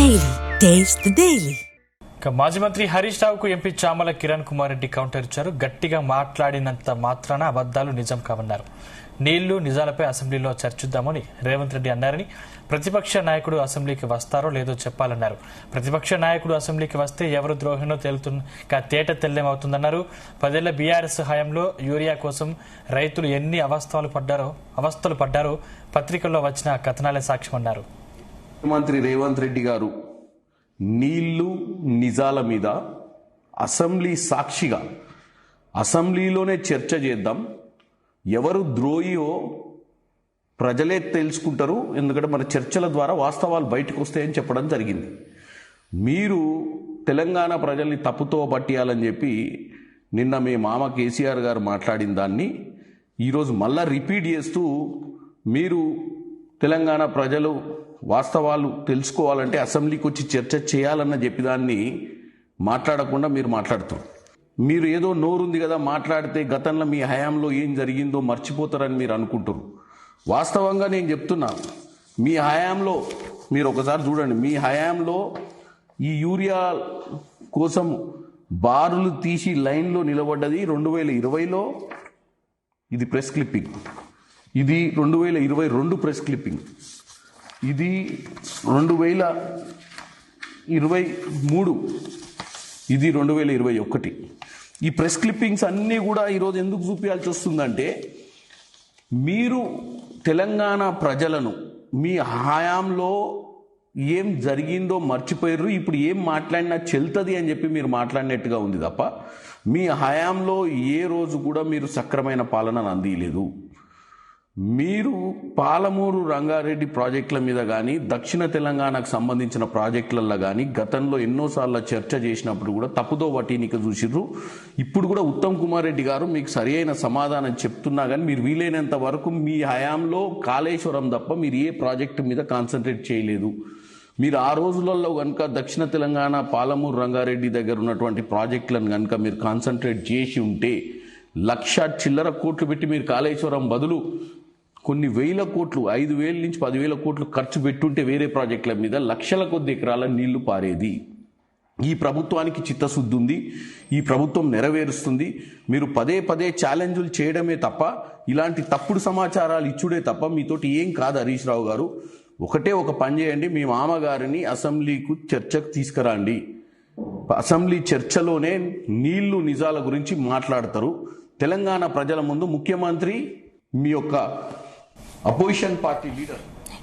Daily taste the daily. మాజీ మంత్రి హరీష్ రావుకు ఎంపీ చామల కిరణ్ కుమార్ రెడ్డి కౌంటర్ ఇచ్చారు. గట్టిగా మాట్లాడినంత మాత్రాన అబద్దాలు నిజం కావన్నారు. నీళ్లు నిజాలపై అసెంబ్లీలో చర్చిద్దామని రేవంత్ రెడ్డి అన్నారని, ప్రతిపక్ష నాయకుడు అసెంబ్లీకి వస్తారో లేదో చెప్పాలన్నారు. ప్రతిపక్ష నాయకుడు అసెంబ్లీకి వస్తే ఎవరు ద్రోహినో తేట తెల్లేమవుతుందన్నారు. 10 ఏళ్ల బీఆర్ఎస్ హయాంలో యూరియా కోసం రైతులు ఎన్ని అవస్థలు పడ్డారో పత్రికల్లో వచ్చిన కథనాలే సాక్ష్యమన్నారు. ముఖ్యమంత్రి రేవంత్ రెడ్డి గారు నీళ్లు నిజాల మీద అసెంబ్లీ సాక్షిగా అసెంబ్లీలోనే చర్చ చేద్దాం, ఎవరు ద్రోహియో ప్రజలే తెలుసుకుంటారు, ఎందుకంటే మన చర్చల ద్వారా వాస్తవాలు బయటకు వస్తాయని చెప్పడం జరిగింది. మీరు తెలంగాణ ప్రజల్ని తప్పుతో పట్టియాలని చెప్పి నిన్న మీ మామ కేసీఆర్ గారు మాట్లాడిన దాన్ని ఈరోజు మళ్ళా రిపీట్ చేస్తూ, మీరు తెలంగాణ ప్రజలు వాస్తవాలు తెలుసుకోవాలంటే అసెంబ్లీకి వచ్చి చర్చ చేయాలన్న చెప్పి దాన్ని మాట్లాడకుండా మీరు మాట్లాడుతారు. మీరు ఏదో నోరుంది కదా మాట్లాడితే గతంలో మీ హయాంలో ఏం జరిగిందో మర్చిపోతారని మీరు అనుకుంటారు. వాస్తవంగా నేను చెప్తున్నా, మీ హయాంలో మీరు ఒకసారి చూడండి, మీ హయాంలో ఈ యూరియా కోసం బారులు తీసి లైన్లో నిలబడ్డది 2020లో. ఇది ప్రెస్ క్లిప్పింగ్, ఇది 2022 ప్రెస్ క్లిప్పింగ్, ఇది 2023, ఇది 2021. ఈ ప్రెస్ క్లిప్పింగ్స్ అన్నీ కూడా ఈరోజు ఎందుకు చూపించాల్సి వస్తుందంటే, మీరు తెలంగాణ ప్రజలను మీ హయాంలో ఏం జరిగిందో మర్చిపోయారు, ఇప్పుడు ఏం మాట్లాడినా చెల్తుంది అని చెప్పి మీరు మాట్లాడినట్టుగా ఉంది తప్ప మీ హయాంలో ఏ రోజు కూడా మీరు సక్రమైన పాలనను అందియలేదు. మీరు పాలమూరు రంగారెడ్డి ప్రాజెక్టుల మీద కానీ దక్షిణ తెలంగాణకు సంబంధించిన ప్రాజెక్టులలో కానీ గతంలో ఎన్నోసార్లు చర్చ చేసినప్పుడు కూడా తప్పుదో వటీనిక చూసిర్రు. ఇప్పుడు కూడా ఉత్తమ్ కుమార్ రెడ్డి గారు మీకు సరి అయిన సమాధానం చెప్తున్నా కానీ మీరు వీలైనంత వరకు మీ హయాంలో కాళేశ్వరం తప్ప మీరు ఏ ప్రాజెక్టు మీద కాన్సన్ట్రేట్ చేయలేదు. మీరు ఆ రోజులలో కనుక దక్షిణ తెలంగాణ పాలమూరు రంగారెడ్డి దగ్గర ఉన్నటువంటి ప్రాజెక్టులను కనుక మీరు కాన్సన్ట్రేట్ చేసి ఉంటే 1,00,000 చిల్లర కోట్లు పెట్టి మీరు కాళేశ్వరం బదులు కొన్ని వేల కోట్లు, 5,000 నుంచి 10,000 కోట్లు ఖర్చు పెట్టుంటే వేరే ప్రాజెక్టుల మీద లక్షల కొద్ది ఎకరాల నీళ్లు పారేది. ఈ ప్రభుత్వానికి చిత్తశుద్ధి ఉంది, ఈ ప్రభుత్వం నెరవేరుస్తుంది. మీరు పదే పదే ఛాలెంజ్లు చేయడమే తప్ప ఇలాంటి తప్పుడు సమాచారాలు ఇచ్చుడే తప్ప మీతోటి ఏం కాదు. హరీష్ రావు గారు ఒక పని చేయండి, మీ మామగారిని అసెంబ్లీకు చర్చకు తీసుకురండి. అసెంబ్లీ చర్చలోనే నీళ్లు నిజాల గురించి మాట్లాడతారు. తెలంగాణ ప్రజల ముందు ముఖ్యమంత్రి మీ యొక్క అపోజిషన్ పార్టీ లీడర్